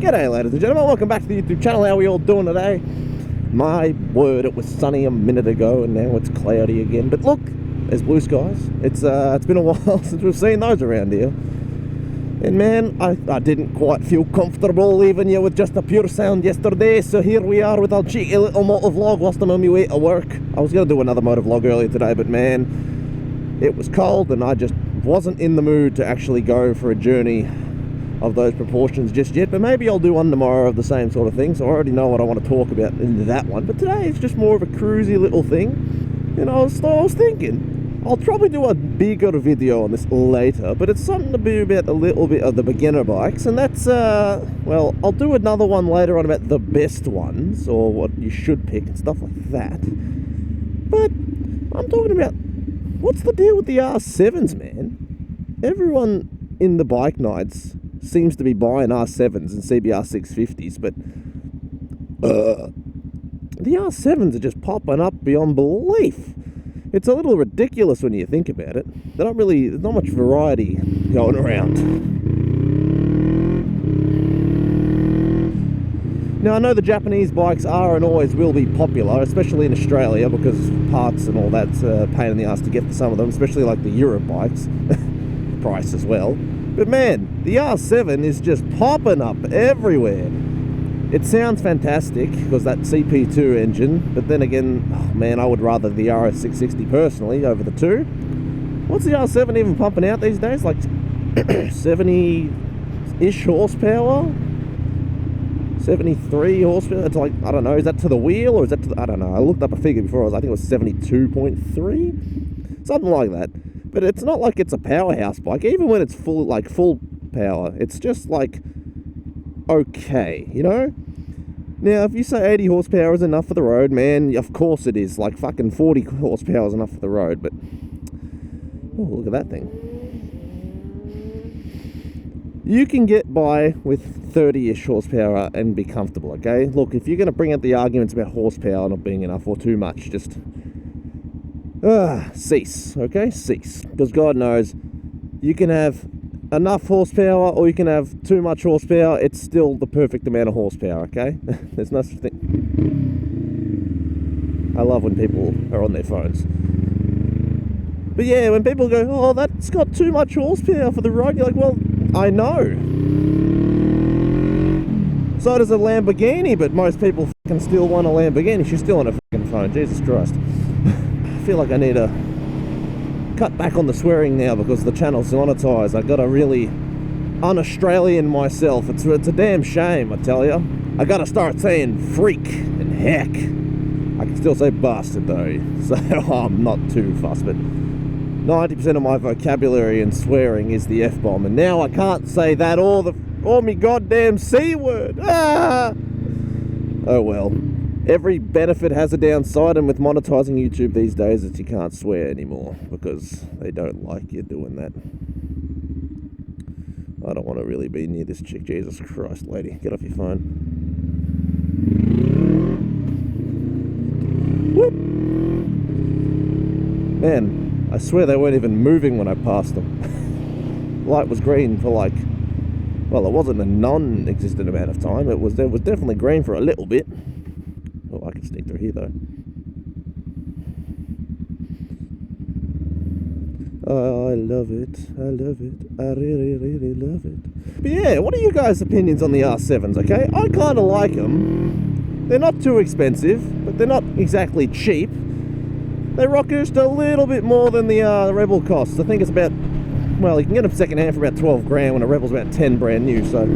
G'day ladies and gentlemen, welcome back to the YouTube channel. How are we all doing today? My word, it was sunny a minute ago and now it's cloudy again. But look, there's blue skies. It's been a while since we've seen those around here. And man, I didn't quite feel comfortable leaving you with just a pure sound yesterday. So here we are with our cheeky little motor vlog whilst I'm on my way to work. I was going to do another motor vlog earlier today, but man, it was cold and I just wasn't in the mood to actually go for a journey of those proportions just yet. But maybe I'll do one tomorrow of the same sort of thing, so I already know what I want to talk about in that one. But today it's just more of a cruisy little thing. You know, I was thinking I'll probably do a bigger video on this later, but it's something to be about a little bit of the beginner bikes, and that's well, I'll do another one later on about the best ones or what you should pick and stuff like that. But I'm talking about, what's the deal with the R7's, man? Everyone in the bike nights seems to be buying R7's and CBR 650s, but the R7's are just popping up beyond belief. It's a little ridiculous when you think about it. There's not much variety going around. Now I know the Japanese bikes are and always will be popular, especially in Australia, because parts and all that's a pain in the ass to get for some of them, especially like the Euro bikes. Price as well. But man, the R7 is just popping up everywhere. It sounds fantastic because that CP2 engine, but then again, oh man, I would rather the RS660 personally over the two. What's the R7 even pumping out these days? Like 70-ish horsepower? 73 horsepower? It's like, I don't know, is that to the wheel or is that to the, I don't know. I looked up a figure before, I think it was 72.3? Something like that. But it's not like it's a powerhouse bike. Even when it's full power, it's just like okay, you know? Now, if you say 80 horsepower is enough for the road, man, of course it is. Like fucking 40 horsepower is enough for the road, but oh, look at that thing. You can get by with 30-ish horsepower and be comfortable, okay? Look, if you're going to bring out the arguments about horsepower not being enough or too much, just cease, okay? Cease. Because God knows, you can have enough horsepower or you can have too much horsepower. It's still the perfect amount of horsepower, okay? There's no such thing. I love when people are on their phones. But yeah, when people go, oh, that's got too much horsepower for the road, you're like, well, I know. So does a Lamborghini, but most people fucking still want a Lamborghini. She's still on a fucking phone, Jesus Christ. I feel like I need to cut back on the swearing now because the channel's monetized. I gotta really un-Australian myself. It's a damn shame, I tell you. I gotta start saying freak and heck. I can still say bastard though, so I'm not too fussed, but 90% of my vocabulary and swearing is the F-bomb, and now I can't say that or me goddamn C word. Ah! Oh well. Every benefit has a downside, and with monetizing YouTube these days, it's you can't swear anymore because they don't like you doing that. I don't want to really be near this chick. Jesus Christ, lady, get off your phone. Whoop! Man, I swear they weren't even moving when I passed them. Light was green for like, well, it wasn't a non-existent amount of time. It was definitely green for a little bit. Oh, I can sneak through here though. Oh, I love it. I love it. I really, really love it. But yeah, what are you guys' opinions on the R7s, okay? I kind of like them. They're not too expensive, but they're not exactly cheap. They rock just a little bit more than the Rebel costs. I think it's about, well, you can get them second hand for about 12 grand when a Rebel's about 10 brand new, so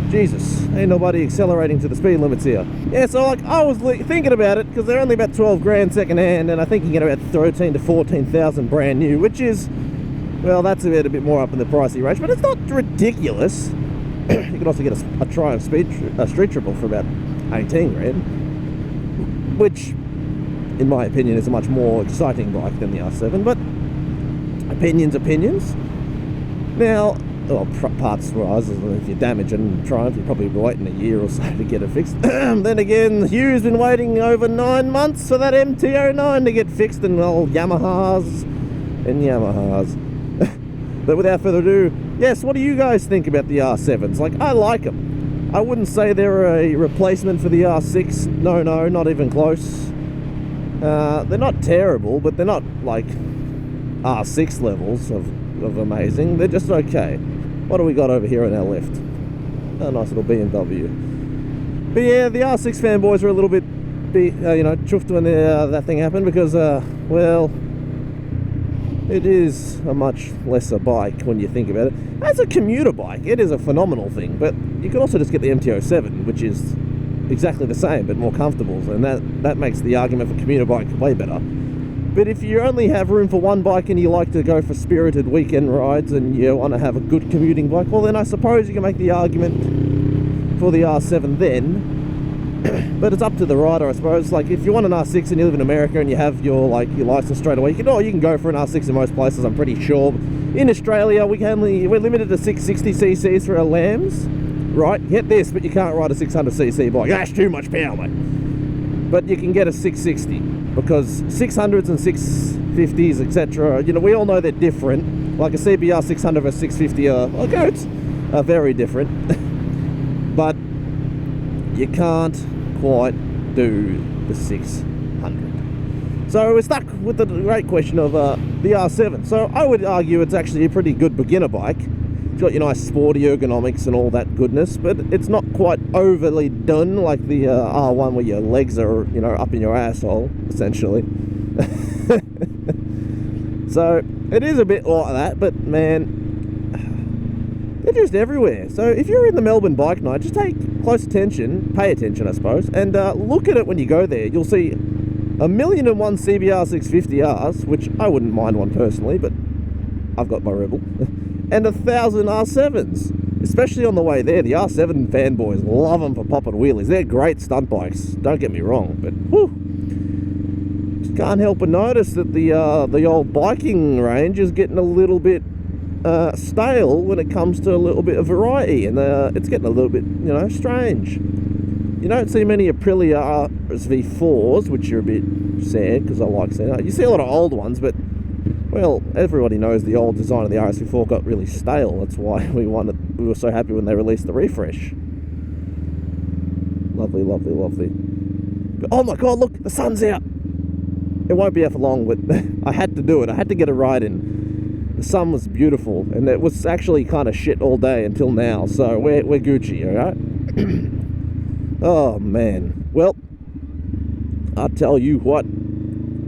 Jesus, ain't nobody accelerating to the speed limits here. Yeah, so like I was thinking about it because they're only about 12 grand second hand, and I think you can get about 13 to 14,000 brand new, which is, well, that's a bit more up in the pricey range, but it's not ridiculous. You can also get a Triumph Street Triple for about 18 grand, which, in my opinion, is a much more exciting bike than the R7. But opinions. Now, well, parts wise, if you damage and Triumph, you're probably waiting a year or so to get it fixed. Then again, Hugh's been waiting over 9 months for that MT-09 to get fixed, and old Yamahas. But without further ado, yes, what do you guys think about the R7s? Like, I like them. I wouldn't say they're a replacement for the R6. No, not even close. They're not terrible, but they're not like R6 levels of amazing. They're just okay. What do we got over here on our left? A nice little BMW. But yeah, the R6 fanboys are a little bit, chuffed when that thing happened because, well, it is a much lesser bike when you think about it. As a commuter bike, it is a phenomenal thing, but you can also just get the MT-07, which is exactly the same, but more comfortable, and that makes the argument for commuter bike way better. But if you only have room for one bike and you like to go for spirited weekend rides and you want to have a good commuting bike, well then I suppose you can make the argument for the R7 then. But it's up to the rider, I suppose. Like, if you want an R6 and you live in America and you have your license straight away, you can go for an R6 in most places, I'm pretty sure. In Australia, we're limited to 660cc's for our lambs, right? Get this, but you can't ride a 600cc bike. That's too much power, mate. But you can get a 660, because 600s and 650s, etc., we all know they're different. Like a CBR 600 versus 650 are very different. But you can't quite do the 600. So we're stuck with the great question of the R7. So I would argue it's actually a pretty good beginner bike. It's got your nice sporty ergonomics and all that goodness, but it's not quite overly done like the R1 where your legs are, up in your asshole, essentially. So it is a bit like that, but man, they're just everywhere. So if you're in the Melbourne bike night, just take close attention, pay attention I suppose, and look at it when you go there. You'll see 1,000,001 CBR 650Rs, which I wouldn't mind one personally, but I've got my Rebel, and 1,000 R7s, especially on the way there. The R7 fanboys love them for popping wheelies. They're great stunt bikes, don't get me wrong, but whew, just can't help but notice that the old biking range is getting a little bit stale when it comes to a little bit of variety, and it's getting a little bit, strange. You don't see many Aprilia RSV4s, which are a bit sad because I like seeing that. You see a lot of old ones, but well, everybody knows the old design of the RSV4 got really stale. That's why we were so happy when they released the refresh. Lovely, lovely, lovely. But, oh my god, look, the sun's out. It won't be out for long, but I had to do it. I had to get a ride in. The sun was beautiful, and it was actually kind of shit all day until now, so we're Gucci, alright? Oh man, well, I'll tell you what,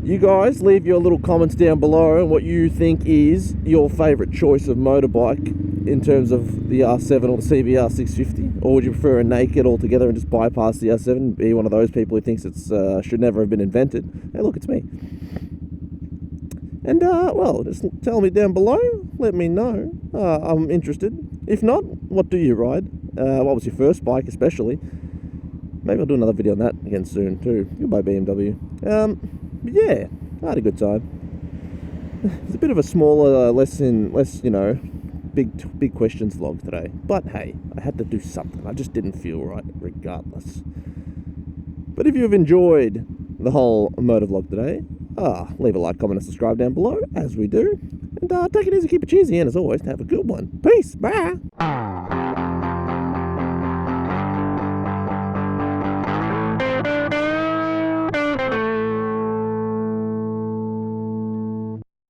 you guys leave your little comments down below on what you think is your favourite choice of motorbike in terms of the R7 or the CBR 650, or would you prefer a naked altogether and just bypass the R7 and be one of those people who thinks it's should never have been invented? Hey look, it's me. And, well, just tell me down below, let me know, I'm interested. If not, what do you ride? What was your first bike, especially? Maybe I'll do another video on that again soon, too. Goodbye, BMW. But yeah, I had a good time. It's a bit of a smaller, less, big questions vlog today. But hey, I had to do something. I just didn't feel right, regardless. But if you've enjoyed the whole motor vlog today, leave a like, comment, and subscribe down below, as we do. And take it easy, keep it cheesy, and as always, have a good one. Peace, bye!